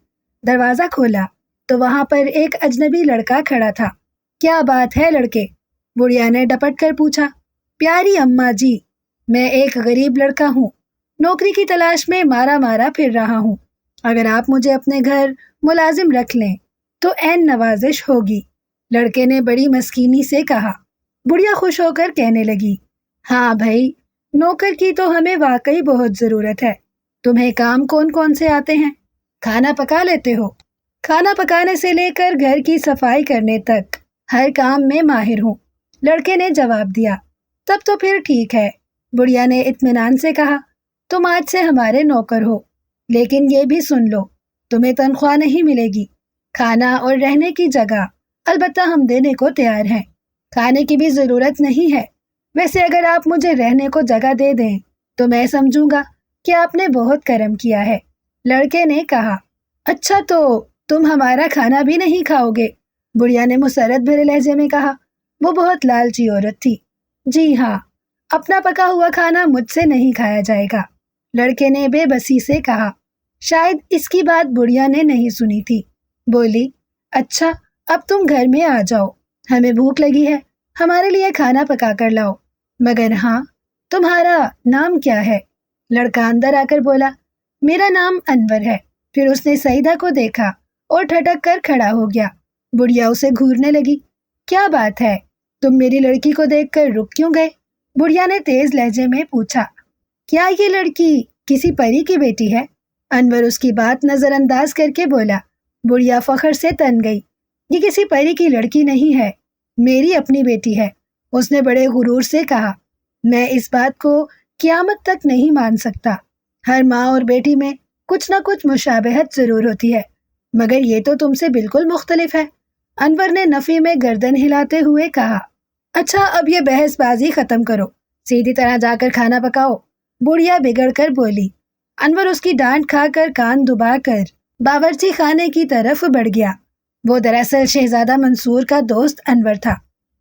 دروازہ کھولا تو وہاں پر ایک اجنبی لڑکا کھڑا تھا۔ کیا بات ہے لڑکے؟ بڑھیا نے ڈپٹ کر پوچھا۔ پیاری اماں جی، میں ایک غریب لڑکا ہوں، نوکری کی تلاش میں مارا مارا پھر رہا ہوں۔ اگر آپ مجھے اپنے گھر ملازم رکھ لیں تو عین نوازش ہوگی، لڑکے نے بڑی مسکینی سے کہا۔ بڑھیا خوش ہو کر کہنے لگی، ہاں بھائی، نوکر کی تو ہمیں واقعی بہت ضرورت ہے۔ تمہیں کام کون کون سے آتے ہیں؟ کھانا پکا لیتے ہو؟ کھانا پکانے سے لے کر گھر کی صفائی کرنے تک ہر کام میں ماہر ہوں، لڑکے نے جواب دیا۔ تب تو پھر ٹھیک ہے، بڑھیا نے اطمینان سے کہا۔ تم آج سے ہمارے نوکر ہو، لیکن یہ بھی سن لو، تمہیں تنخواہ نہیں ملے گی۔ کھانا اور رہنے کی جگہ البتہ ہم دینے کو تیار ہیں، کھانے کی بھی ضرورت نہیں ہے۔ ویسے اگر آپ مجھے رہنے کو جگہ دے دیں تو میں سمجھوں گا کہ آپ نے بہت کرم کیا ہے، لڑکے نے کہا۔ اچھا تو تم ہمارا کھانا بھی نہیں کھاؤ گے؟ بڑھیا نے مسرت بھرے لہجے میں کہا۔ وہ بہت لالچی عورت تھی۔ جی ہاں، اپنا پکا ہوا کھانا مجھ سے نہیں کھایا جائے گا، لڑکے نے بے بسی سے کہا۔ شاید اس کی بات بڑھیا نے نہیں سنی تھی۔ بولی، اچھا اب تم گھر میں آ جاؤ، ہمیں بھوک لگی ہے، ہمارے لیے کھانا پکا کر لاؤ۔ مگر ہاں، تمہارا نام کیا ہے؟ لڑکا اندر آ کر بولا، میرا نام انور ہے۔ پھر اس نے سعیدہ کو دیکھا اور ٹھٹک کر کھڑا ہو گیا۔ بڑھیا اسے گھورنے لگی۔ کیا بات ہے، تم میری لڑکی کو دیکھ کر رک کیوں گئے؟ بڑھیا نے تیز لہجے میں پوچھا۔ کیا یہ لڑکی کسی پری کی بیٹی ہے؟ انور اس کی بات نظر انداز کر کے بولا۔ بڑھیا فخر سے تن گئی۔ یہ کسی پری کی لڑکی نہیں ہے، میری اپنی بیٹی ہے، اس نے بڑے غرور سے کہا۔ میں اس بات کو قیامت تک نہیں مان سکتا۔ ہر ماں اور بیٹی میں کچھ نہ کچھ مشابہت ضرور ہوتی ہے، مگر یہ تو تم سے بالکل مختلف ہے، انور نے نفی میں گردن ہلاتے ہوئے کہا۔ اچھا اب یہ بحث بازی ختم کرو، سیدھی طرح جا کر کھانا پکاؤ، بڑھیا بگڑ کر بولی۔ انور اس کی ڈانٹ کھا کر کان دبا کر باورچی خانے کی طرف بڑھ گیا۔ وہ دراصل شہزادہ منصور کا دوست انور تھا۔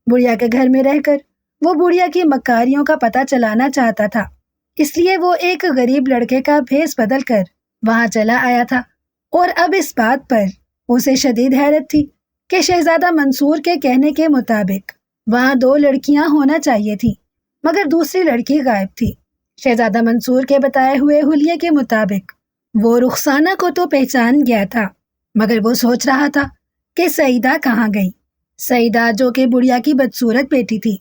بڑھیا کے گھر میں رہ کر وہ بڑھیا کی مکاریوں کا پتہ چلانا چاہتا تھا، اس لیے وہ ایک غریب لڑکے کا بھیس بدل کر وہاں چلا آیا تھا، اور اب اس بات پر اسے شدید حیرت تھی کہ شہزادہ منصور کے کہنے کے مطابق وہاں 2 لڑکیاں ہونا چاہیے تھی، مگر دوسری لڑکی غائب تھی۔ شہزادہ منصور کے بتائے ہوئے حلیے کے مطابق وہ رخسانہ کو تو پہچان گیا تھا، مگر وہ سوچ رہا تھا کہ سعیدہ کہاں گئی، سعیدہ جو کہ بڑھیا کی بدصورت بیٹی تھی،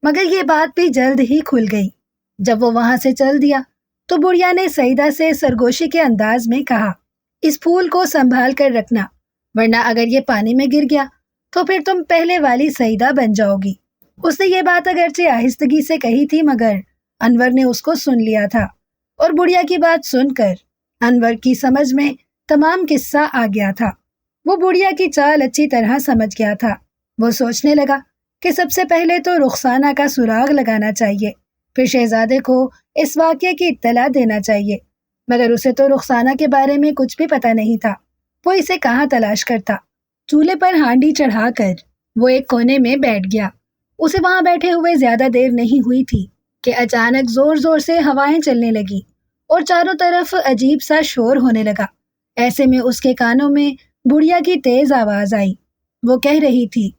مگر یہ بات بھی جلد ہی کھل گئی۔ جب وہ وہاں سے چل دیا تو بڑھیا نے سعیدہ سے سرگوشی کے انداز میں کہا، اس پھول کو سنبھال کر رکھنا، ورنہ اگر یہ پانی میں گر گیا تو پھر تم پہلے والی سعیدہ بن جاؤ گی۔ اس نے یہ بات اگرچہ آہستگی سے کہی تھی، مگر انور نے اس کو سن لیا تھا، اور بڑھیا کی بات سن کر انور کی سمجھ میں تمام قصہ آ گیا تھا۔ وہ بڑھیا کی چال اچھی طرح سمجھ گیا تھا۔ وہ سوچنے لگا کہ سب سے پہلے تو رخسانہ کا سراغ لگانا چاہیے، پھر شہزادے کو اس واقعے کی اطلاع دینا چاہیے، مگر اسے تو رخسانہ کے بارے میں کچھ بھی پتہ نہیں تھا۔ وہ اسے کہاں تلاش کرتا؟ چولہے پر ہانڈی چڑھا کر وہ ایک کونے میں بیٹھ گیا۔ اسے وہاں بیٹھے ہوئے زیادہ دیر نہیں ہوئی تھی کہ اچانک زور زور سے ہوائیں چلنے لگی اور چاروں طرف عجیب سا شور ہونے لگا۔ ایسے میں اس کے کانوں میں بڑھیا کی تیز آواز آئی۔ وہ کہہ رہی تھی،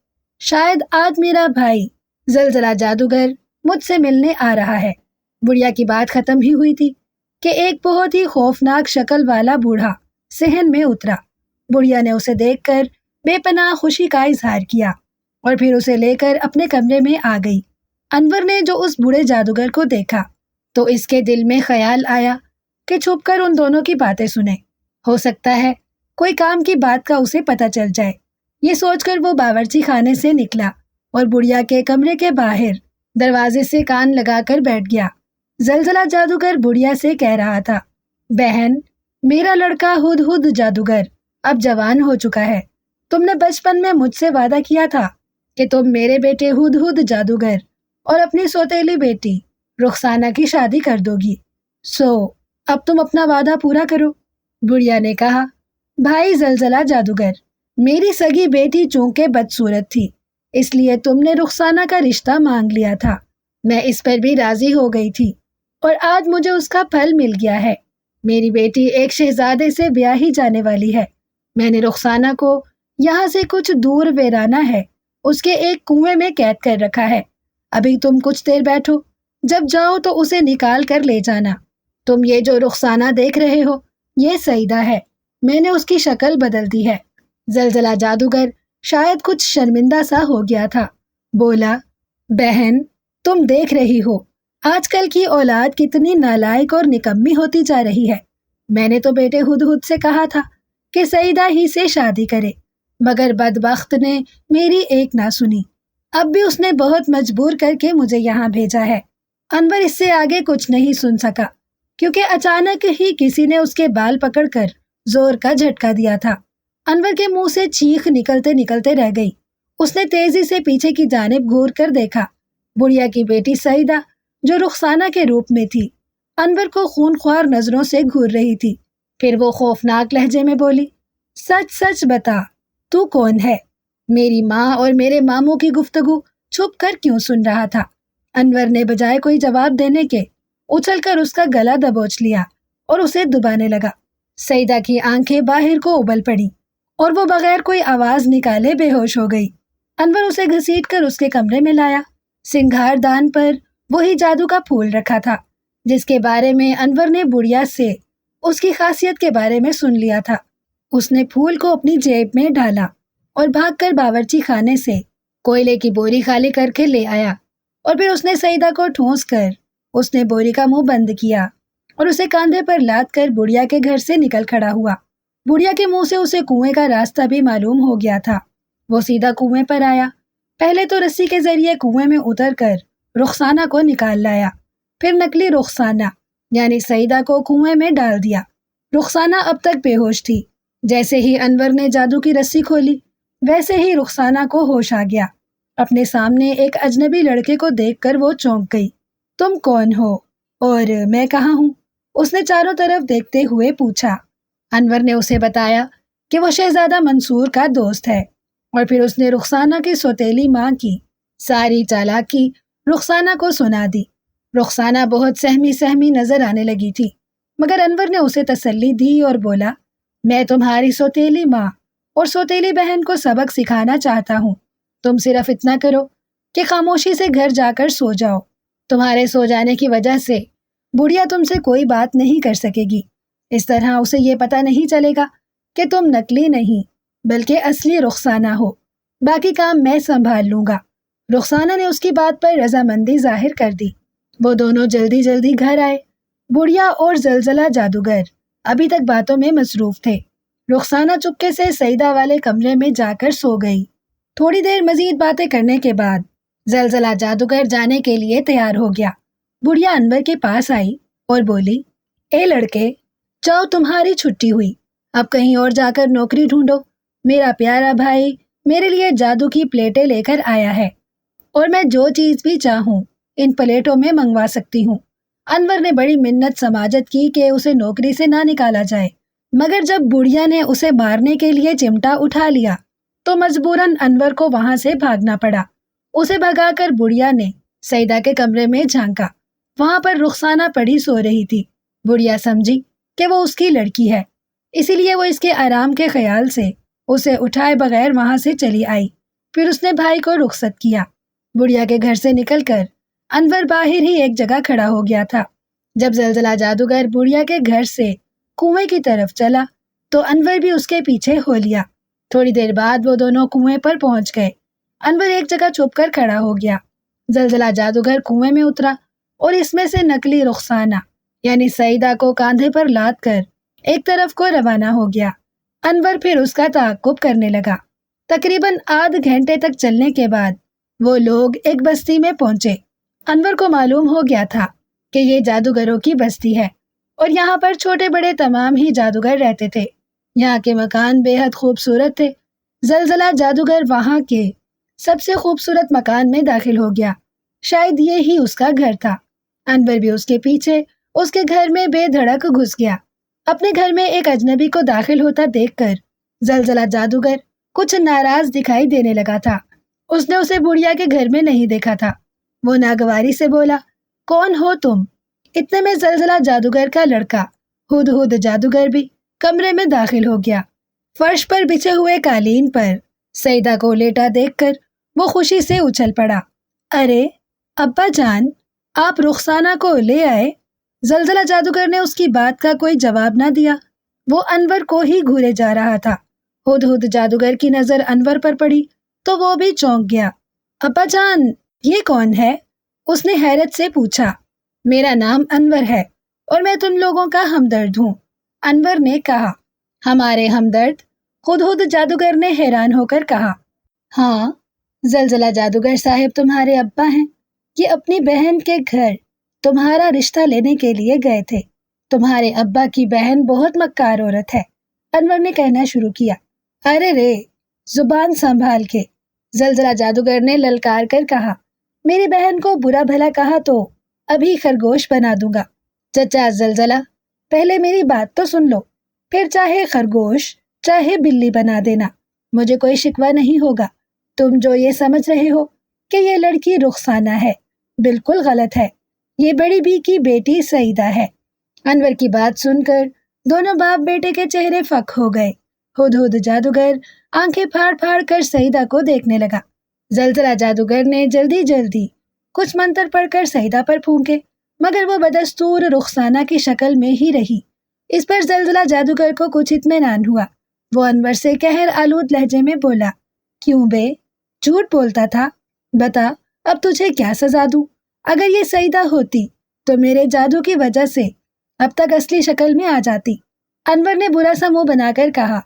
شاید آج میرا بھائی زلزلہ جادوگر مجھ سے ملنے آ رہا ہے۔ بڑھیا کی بات ختم ہی ہوئی تھی کہ ایک بہت ہی خوفناک شکل والا بوڑھا صحن میں اترا۔ بڑھیا نے اسے دیکھ کر بے پناہ خوشی کا اظہار کیا اور پھر اسے لے کر اپنے کمرے میں آ گئی۔ انور نے جو اس بوڑھے جادوگر کو دیکھا تو اس کے دل میں خیال آیا کہ چھپ کر ان دونوں کی باتیں سنے، ہو سکتا ہے کوئی کام کی بات کا اسے پتہ چل جائے۔ یہ سوچ کر وہ باورچی خانے سے نکلا اور بڑھیا کے کمرے کے باہر دروازے سے کان لگا کر بیٹھ گیا۔ زلزلہ جادوگر بڑھیا سے کہہ رہا تھا، بہن، میرا لڑکا ہدہد جادوگر اب جوان ہو چکا ہے۔ تم نے بچپن میں مجھ سے وعدہ کیا تھا کہ تم میرے بیٹے ہدہد جادوگر اور اپنی سوتیلی بیٹی رخسانہ کی شادی کر دو گی، سو اب تم اپنا وعدہ پورا کرو۔ بڑھیا نے کہا، بھائی زلزلہ جادوگر، میری سگی بیٹی چونکہ بدصورت تھی، اس لیے تم نے رخسانہ کا رشتہ مانگ لیا تھا۔ میں اس پر بھی راضی ہو گئی تھی اور آج مجھے اس کا پھل مل گیا ہے۔ میری بیٹی ایک شہزادے سے بیاہی جانے والی ہے۔ میں نے رخسانہ کو یہاں سے کچھ دور ویرانہ ہے اس کے ایک کنویں میں قید کر رکھا ہے۔ ابھی تم کچھ دیر بیٹھو، جب جاؤ تو اسے نکال کر لے جانا۔ تم یہ جو رخسانہ دیکھ رہے ہو یہ سعیدہ ہے، میں نے اس کی شکل بدل دی ہے۔ زلزلہ جادوگر شاید کچھ شرمندہ سا ہو گیا تھا، بولا، بہن، تم دیکھ رہی ہو آج کل کی اولاد کتنی نالائق اور نکمی ہوتی جا رہی ہے۔ میں نے تو بیٹے ہدہد سے کہا تھا کہ سعیدہ ہی سے شادی کرے، مگر بدبخت نے میری ایک نہ سنی۔ اب بھی اس نے بہت مجبور کر کے مجھے یہاں بھیجا ہے۔ انور اس سے آگے کچھ نہیں سن سکا کیونکہ اچانک ہی کسی نے اس کے بال پکڑ کر زور کا جھٹکا دیا تھا۔ انور کے منہ سے چیخ نکلتے نکلتے رہ گئی۔ اس نے تیزی سے پیچھے کی جانب گھور کر دیکھا۔ بڑھیا کی بیٹی سعیدہ جو رخسانہ کے روپ میں تھی انور کو خون خوار نظروں سے گھور رہی تھی۔ پھر وہ خوفناک لہجے میں بولی، سچ سچ بتا، تو کون ہے؟ میری ماں اور میرے ماموں کی گفتگو چھپ کر کیوں سن رہا تھا؟ انور نے بجائے کوئی جواب دینے کے اچھل کر اس کا گلا دبوچ لیا اور اسے دبانے لگا۔ سعیدہ کی آنکھیں باہر کو ابل پڑی اور وہ بغیر کوئی آواز نکالے بے ہوش ہو گئی۔ انور اسے گھسیٹ کر اس کے کمرے میں لایا۔ سنگھار دان پر وہی جادو کا پھول رکھا تھا جس کے بارے میں انور نے بڑھیا سے اس کی خاصیت کے بارے میں سن لیا تھا۔ اس نے پھول کو اپنی جیب میں ڈالا اور بھاگ کر باورچی خانے سے کوئلے کی بوری خالی کر کے لے آیا، اور پھر اس نے سعیدہ کو ٹھونس کر اس نے بوری کا منہ بند کیا اور اسے کاندھے پر لاد کر بڑھیا کے گھر سے نکل کھڑا ہوا۔ بڑھیا کے منہ سے اسے کنویں کا راستہ بھی معلوم ہو گیا تھا۔ وہ سیدھا کنویں پر آیا، پہلے تو رسی کے ذریعے کنویں میں اتر کر رخسانہ کو نکال لایا، پھر نکلی رخسانہ یعنی سعیدہ کو کنویں میں ڈال دیا۔ رخسانہ اب تک بے ہوش تھی۔ جیسے ہی انور نے جادو کی رسی کھولی ویسے ہی رخسانہ کو ہوش آ گیا۔ اپنے سامنے ایک اجنبی لڑکے کو دیکھ کر وہ چونک گئی۔ تم کون ہو اور میں کہاں ہوں؟ اس نے چاروں طرف دیکھتے ہوئے پوچھا۔ انور نے اسے بتایا کہ وہ شہزادہ منصور کا دوست ہے، اور پھر اس نے رخسانہ کی سوتیلی ماں کی ساری چالاکی رخسانہ کو سنا دی۔ رخسانہ بہت سہمی سہمی نظر آنے لگی تھی، مگر انور نے اسے تسلی دی اور بولا، میں تمہاری سوتیلی ماں اور سوتیلی بہن کو سبق سکھانا چاہتا ہوں۔ تم صرف اتنا کرو کہ خاموشی سے گھر جا کر سو جاؤ۔ تمہارے سو جانے کی وجہ سے بڑھیا تم سے کوئی بات نہیں کر سکے گی۔ اس طرح اسے یہ پتہ نہیں چلے گا کہ تم نکلی نہیں بلکہ اصلی رخسانہ ہو۔ باقی کام میں سنبھال لوں گا۔ رخسانہ نے اس کی بات پر رضامندی ظاہر کر دی۔ وہ دونوں جلدی جلدی گھر آئے۔ بڑھیا اور زلزلہ جادوگر ابھی تک باتوں میں مصروف تھے۔ رخسانہ چپکے سے سعیدہ والے کمرے میں جا کر سو گئی۔ تھوڑی دیر مزید باتیں کرنے کے بعد زلزلہ جادوگر جانے کے لیے تیار ہو گیا۔ بڑھیا انور کے پاس آئی اور بولی، اے لڑکے، جاؤ تمہاری چھٹی ہوئی، اب کہیں اور جا کر نوکری ڈھونڈو۔ میرا پیارا بھائی میرے لیے جادو کی پلیٹیں لے کر آیا ہے اور میں جو چیز بھی چاہوں ان پلیٹوں میں منگوا سکتی ہوں۔ انور نے بڑی منت سماجت کی کہ اسے نوکری سے نہ نکالا جائے، مگر جب بڑھیا نے اسے مارنے کے لیے چمٹا اٹھا لیا تو مجبوراً انور کو وہاں سے بھاگنا پڑا۔ اسے بھگا کر بڑھیا نے سعیدہ کے کمرے میں جھانکا۔ وہاں پر رخسانہ پڑی سو رہی تھی۔ بڑھیا سمجھی کہ وہ اس کی لڑکی ہے، اسی لیے وہ اس کے آرام کے خیال سے اسے اٹھائے بغیر وہاں سے چلی آئی۔ پھر اس نے بھائی کو رخصت کیا۔ بڑھیا کے گھر سے نکل کر انور باہر ہی ایک جگہ کھڑا ہو گیا تھا۔ جب زلزلہ جادوگر بڑھیا کے گھر سے کنویں کی طرف چلا تو انور بھی اس کے پیچھے ہو لیا۔ تھوڑی دیر بعد وہ دونوں کنویں پر پہنچ گئے۔ انور ایک جگہ چھپ کر کھڑا ہو گیا۔ زلزلہ جادوگر کنویں میں اترا اور اس میں سے نکلی رخسانہ یعنی سعیدہ کو کاندھے پر لاد کر ایک طرف کو روانہ ہو گیا۔ انور پھر اس کا تعاقب کرنے لگا۔ تقریباً آدھ گھنٹے تک چلنے کے بعد وہ لوگ ایک بستی میں پہنچے۔ انور کو معلوم ہو گیا تھا کہ یہ جادوگروں کی بستی ہے اور یہاں پر چھوٹے بڑے تمام ہی جادوگر رہتے تھے۔ یہاں کے مکان بے حد خوبصورت تھے۔ زلزلہ جادوگر وہاں کے سب سے خوبصورت مکان میں داخل ہو گیا۔ شاید یہ ہی اس کا گھر تھا۔ انور بھی اس کے پیچھے اس کے گھر میں بے دھڑک گھس گیا۔ اپنے گھر میں ایک اجنبی کو داخل ہوتا دیکھ کر زلزلہ جادوگر کچھ ناراض دکھائی دینے لگا تھا۔ اس نے اسے بڑھیا کے گھر میں نہیں دیکھا تھا۔ وہ ناگواری سے بولا، کون ہو تم؟ اتنے میں زلزلہ جادوگر کا لڑکا ہدہد جادوگر بھی کمرے میں داخل ہو گیا۔ فرش پر بچھے ہوئے قالین پر سعیدہ کو لیٹا دیکھ کر وہ خوشی سے اچھل پڑا۔ ارے ابا جان، آپ رخسانہ کو لے آئے؟ زلزلہ جادوگر نے اس کی بات کا کوئی جواب نہ دیا۔ وہ انور کو ہی گھورے جا رہا تھا۔ ہدہد جادوگر کی نظر انور پر پڑی تو وہ بھی چونک گیا۔ ابا جان، یہ کون ہے؟ اس نے حیرت سے پوچھا۔ میرا نام انور ہے اور میں تم لوگوں کا ہمدرد ہوں، انور نے کہا۔ ہمارے ہمدرد؟ ہدہد جادوگر نے حیران ہو کر کہا۔ ہاں، زلزلہ جادوگر صاحب تمہارے ابا ہیں۔ یہ اپنی بہن کے گھر تمہارا رشتہ لینے کے لیے گئے تھے۔ تمہارے ابا کی بہن بہت مکار عورت ہے، انور نے کہنا شروع کیا۔ ارے رے، زبان سنبھال کے، زلزلہ جادوگر نے للکار کر کہا۔ میری بہن کو برا بھلا کہا تو ابھی خرگوش بنا دوں گا۔ چچا زلزلہ، پہلے میری بات تو سن لو، پھر چاہے خرگوش چاہے بلی بنا دینا، مجھے کوئی شکوہ نہیں ہوگا۔ تم جو یہ سمجھ رہے ہو کہ یہ لڑکی رخسانہ ہے، بالکل غلط ہے۔ یہ بڑی بی کی بیٹی سعیدہ ہے۔ انور کی بات سن کر دونوں باپ بیٹے کے چہرے فک ہو گئے۔ ہدہد جادوگر آنکھیں پھاڑ پھاڑ کر سعیدہ کو دیکھنے لگا۔ زلزلہ جادوگر نے جلدی جلدی کچھ منتر پڑھ کر سعیدہ پر پھونکے، مگر وہ بدستور رخسانہ کی شکل میں ہی رہی۔ اس پر زلزلہ جادوگر کو کچھ اطمینان ہوا۔ وہ انور سے قہر آلود لہجے میں بولا، کیوں بے، جھوٹ بولتا تھا؟ بتا اب تجھے کیا سزا دوں؟ اگر یہ سعیدہ ہوتی تو میرے جادو کی وجہ سے اب تک اصلی شکل میں آ جاتی۔ انور نے برا سا منہ بنا کر کہا،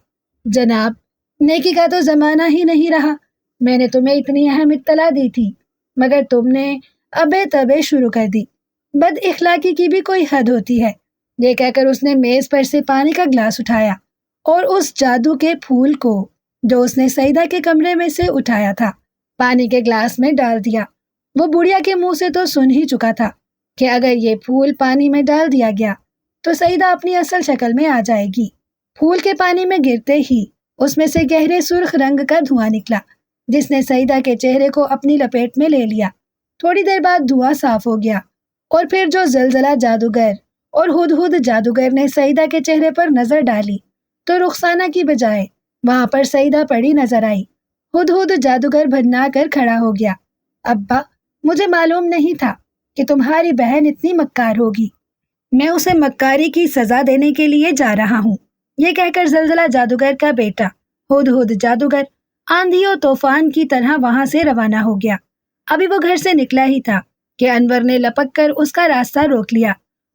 جناب، نیکی کا تو زمانہ ہی نہیں رہا۔ میں نے تمہیں اتنی اہم اطلاع دی تھی مگر تم نے ابے تبے شروع کر دی۔ بد اخلاقی کی بھی کوئی حد ہوتی ہے۔ یہ کہہ کر اس نے میز پر سے پانی کا گلاس اٹھایا اور اس جادو کے پھول کو جو اس نے سعیدہ کے کمرے میں سے اٹھایا تھا پانی کے گلاس میں ڈال دیا۔ وہ بڑھیا کے منہ سے تو سن ہی چکا تھا کہ اگر یہ پھول پانی میں ڈال دیا گیا تو سعیدہ اپنی اصل شکل میں آ جائے گی۔ پھول کے پانی میں گرتے ہی اس میں سے گہرے سرخ رنگ کا دھواں نکلا جس نے سعیدہ کے چہرے کو اپنی لپیٹ میں لے لیا۔ تھوڑی دیر بعد دھواں صاف ہو گیا اور پھر جو زلزلہ جادوگر اور ہدہد جادوگر نے سعیدہ کے چہرے پر نظر ڈالی تو رخسانہ کی بجائے وہاں پر سعیدہ پڑی نظر آئی۔ ہدہد جادوگر بھننا کر کھڑا ہو گیا۔ ابا، مجھے معلوم نہیں تھا کہ تمہاری بہن اتنی مکار ہوگی۔ میں اسے مکاری کی سزا دینے کے لیے جا رہا ہوں۔ یہ کہہ کر زلزلہ جادوگر کا بیٹا ہدہد جادوگر آندھی و طوفان کی طرح وہاں سے روانہ ہو گیا۔ ابھی وہ گھر سے نکلا ہی تھا کہ انور نے لپک کر اس کا راستہ روک لیا۔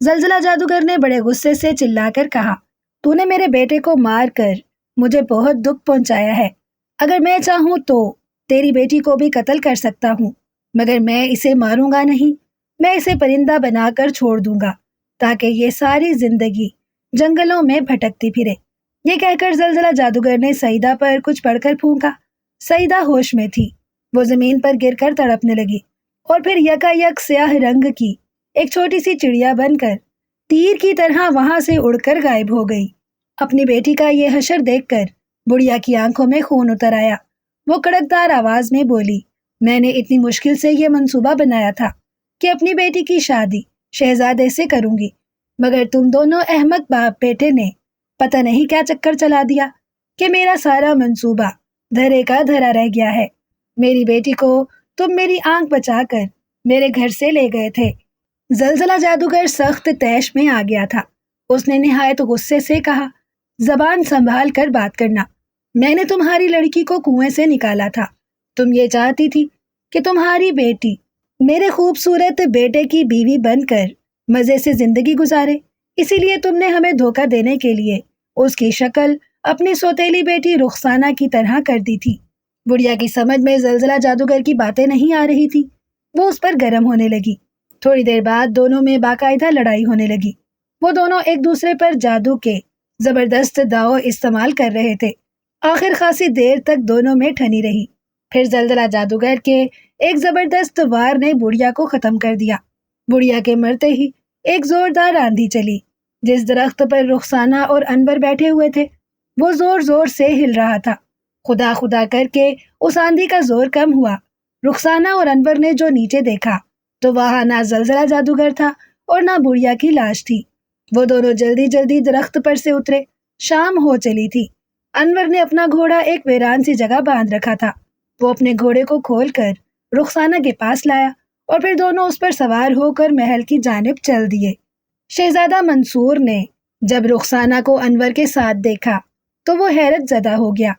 زلزلہ جادوگر نے بڑے غصے سے چلا کر کہا، تو نے میرے بیٹے کو مار کر مجھے بہت دکھ پہنچایا ہے۔ اگر میں چاہوں تو تیری بیٹی کو بھی قتل کر سکتا ہوں، مگر میں اسے ماروں گا نہیں، میں اسے پرندہ بنا کر چھوڑ دوں گا تاکہ یہ ساری زندگی جنگلوں میں بھٹکتی پھرے۔ یہ کہہ کر زلزلہ جادوگر نے سعیدہ پر کچھ پڑھ کر پھونکا۔ سعیدہ ہوش میں تھی، وہ زمین پر گر کر تڑپنے لگی اور پھر یکا یک سیاہ رنگ کی ایک چھوٹی سی چڑیا بن کر تیر کی طرح وہاں سے اڑ کر غائب ہو گئی۔ اپنی بیٹی کا یہ حشر دیکھ کر بڑھیا کی آنکھوں میں خون اتر آیا۔ وہ کڑکدار آواز میں بولی، میں نے اتنی مشکل سے یہ منصوبہ بنایا تھا کہ اپنی بیٹی کی شادی شہزادے سے کروں گی، مگر تم دونوں احمق باپ بیٹے نے پتہ نہیں کیا چکر چلا دیا کہ میرا سارا منصوبہ دھرے کا دھرا رہ گیا ہے۔ میری بیٹی کو تم میری آنکھ بچا کر میرے گھر سے لے گئے تھے۔ زلزلہ جادوگر سخت طیش میں آ گیا تھا۔ اس نے نہایت غصے سے کہا، زبان سنبھال کر بات کرنا۔ میں نے تمہاری لڑکی کو کنویں سے نکالا تھا۔ تم یہ چاہتی تھی کہ تمہاری بیٹی میرے خوبصورت بیٹے کی بیوی بن کر مزے سے زندگی گزارے، اسی لیے تم نے ہمیں دھوکہ دینے کے لیے اس کی شکل اپنی سوتیلی بیٹی رخسانہ کی طرح کر دی تھی۔ بڑھیا کی سمجھ میں زلزلہ جادوگر کی باتیں نہیں آ رہی تھی۔ وہ اس پر گرم ہونے لگی۔ تھوڑی دیر بعد دونوں میں باقاعدہ لڑائی ہونے لگی۔ وہ دونوں ایک دوسرے پر جادو کے زبردست داؤ استعمال کر رہے تھے۔ آخر خاصی دیر تک دونوں میں ٹھنی رہی۔ پھر زلزلہ جادوگر کے ایک زبردست وار نے بڑھیا کو ختم کر دیا۔ بڑھیا کے مرتے ہی ایک زوردار آندھی چلی۔ جس درخت پر رخسانہ اور انور بیٹھے ہوئے تھے وہ زور زور سے ہل رہا تھا۔ خدا خدا کر کے اس آندھی کا زور کم ہوا۔ رخسانہ اور انور نے جو نیچے دیکھا تو وہاں نہ زلزلہ جادوگر تھا اور نہ بڑھیا کی لاش تھی۔ وہ دونوں جلدی جلدی درخت پر سے اترے۔ شام ہو چلی تھی۔ انور نے اپنا گھوڑا ایک ویران سی جگہ باندھ رکھا تھا۔ وہ اپنے گھوڑے کو کھول کر رخسانہ کے پاس لایا اور پھر دونوں اس پر سوار ہو کر محل کی جانب چل دیے۔ شہزادہ منصور نے جب رخسانہ کو انور کے ساتھ دیکھا تو وہ حیرت زدہ ہو گیا۔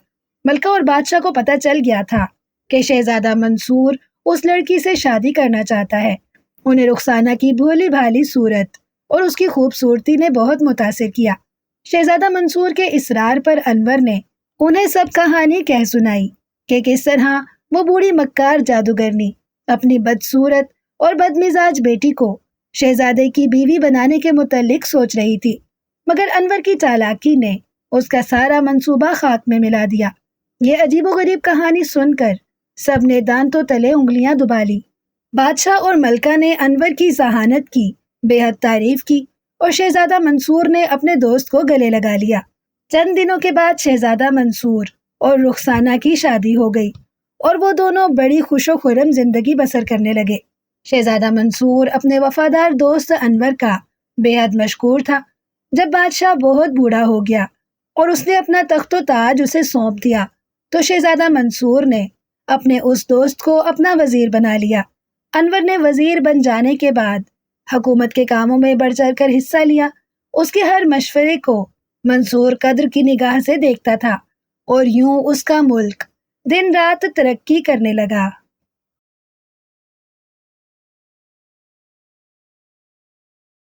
ملکہ اور بادشاہ کو پتہ چل گیا تھا کہ شہزادہ منصور اس لڑکی سے شادی کرنا چاہتا ہے۔ انہیں رخسانہ کی بھولی بھالی صورت اور اس کی خوبصورتی نے بہت متاثر کیا۔ شہزادہ منصور کے اصرار پر انور نے انہیں سب کہانی کہہ سنائی کہ کس طرح وہ بوڑھی مکار جادوگرنی اپنی بدصورت اور بدمزاج بیٹی کو شہزادے کی بیوی بنانے کے متعلق سوچ رہی تھی، مگر انور کی چالاکی نے اس کا سارا منصوبہ خاک میں ملا دیا۔ یہ عجیب و غریب کہانی سن کر سب نے دانتوں تلے انگلیاں دبا لی۔ بادشاہ اور ملکہ نے انور کی ذہانت کی بے حد تعریف کی اور شہزادہ منصور نے اپنے دوست کو گلے لگا لیا۔ چند دنوں کے بعد شہزادہ منصور اور رخسانہ کی شادی ہو گئی اور وہ دونوں بڑی خوش و خرم زندگی بسر کرنے لگے۔ شہزادہ منصور اپنے وفادار دوست انور کا بے حد مشکور تھا۔ جب بادشاہ بہت بوڑھا ہو گیا اور اس نے اپنا تخت و تاج اسے سونپ دیا تو شہزادہ منصور نے اپنے اس دوست کو اپنا وزیر بنا لیا۔ انور نے وزیر بن جانے کے بعد حکومت کے کاموں میں بڑھ چڑھ کر حصہ لیا۔ اس کے ہر مشورے کو منصور قدر کی نگاہ سے دیکھتا تھا اور یوں اس کا ملک دن رات ترقی کرنے لگا۔